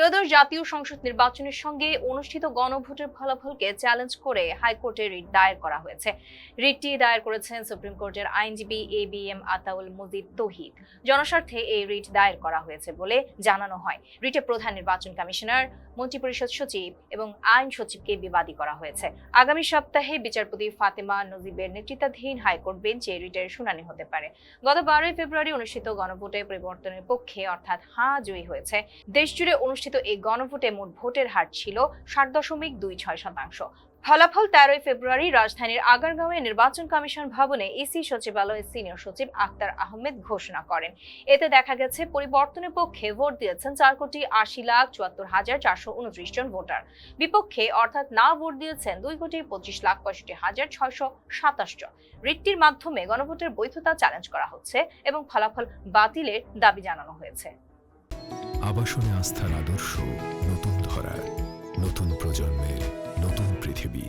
ত্রয়োদশ জাতীয় সংসদ নির্বাচনের সঙ্গে অনুষ্ঠিত গণভোটের ফলাফলকে চ্যালেঞ্জ করে হাইকোর্টে রিট দায়ের করা হয়েছে। রিটটি দায়ের করেছেন সুপ্রিম কোর্টের আইনজীবী ABM আতাউল মজিদ তৌহিদ। জনস্বার্থে এই রিট দায়ের করা হয়েছে বলে জানানো হয়। রিটে প্রধান নির্বাচন কমিশনার, মন্ত্রিপরিষদ সচিব এবং আইন সচিবকে বিবাদী করা হয়েছে। আগামী সপ্তাহে বিচারপতি ফাতেমা নজিবের নেতৃত্বাধীন হাইকোর্ট বেঞ্চে রিটের শুনানি হতে পারে। গত 12 ফেব্রুয়ারি অনুষ্ঠিত গণভোটে পরিবর্তনের পক্ষে অর্থাৎ হাঁ জয়ী হয়েছে। দেশজুড়ে অনুষ্ঠিত এই গণভোটে মোট ভোটের হার ছিল 60.26%। ফলাফল 13 ফেব্রুয়ারি রাজধানীর আগারগাঁওয়ে নির্বাচন কমিশন ভবনে ইসি সচিবালয়ের সিনিয়র সচিব আক্তার আহমেদ ঘোষণা করেন। এতে দেখা গেছে পরিবর্তনের পক্ষে ভোট দিয়েছেন 4,80,74,429 জন ভোটার। বিপক্ষে অর্থাৎ না ভোট দিয়েছেন 2,25,65,627 জন। রিটটির মাধ্যমে গণভোটের বৈধতা চ্যালেঞ্জ করা হচ্ছে এবং ফলাফল বাতিলের দাবি জানানো হয়েছে। আবাসনে আস্থার আদর্শ, নতুন ধরা, নতুন প্রজন্মের নতুন পৃথিবী।